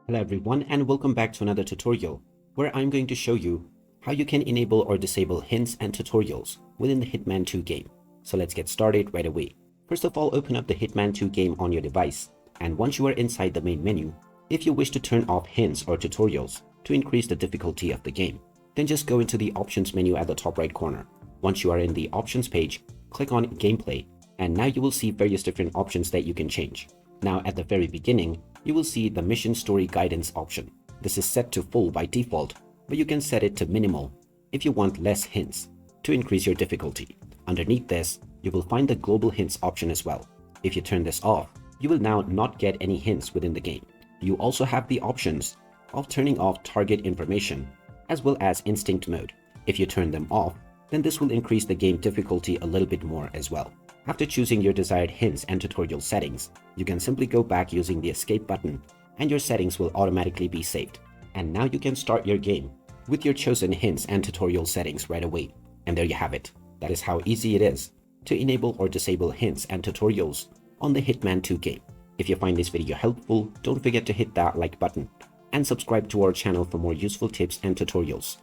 Hello everyone and welcome back to another tutorial where I'm going to show you how you can enable or disable hints and tutorials within the Hitman 2 game. So let's get started right away. First of all, open up the Hitman 2 game on your device, and once you are inside the main menu, if you wish to turn off hints or tutorials to increase the difficulty of the game, then just go into the options menu at the top right corner. Once you are in the options page, click on gameplay, and now you will see various different options that you can change. Now at the very beginning, you will see the mission story guidance option. This is set to full by default, but you can set it to minimal if you want less hints to increase your difficulty. Underneath this, you will find the global hints option as well. If you turn this off, you will now not get any hints within the game. You also have the options of turning off target information as well as instinct mode. If you turn them off, then this will increase the game difficulty a little bit more as well. After choosing your desired hints and tutorial settings, you can simply go back using the escape button and your settings will automatically be saved. And now you can start your game with your chosen hints and tutorial settings right away. And there you have it. That is how easy it is to enable or disable hints and tutorials on the Hitman 2 game. If you find this video helpful, don't forget to hit that like button and subscribe to our channel for more useful tips and tutorials.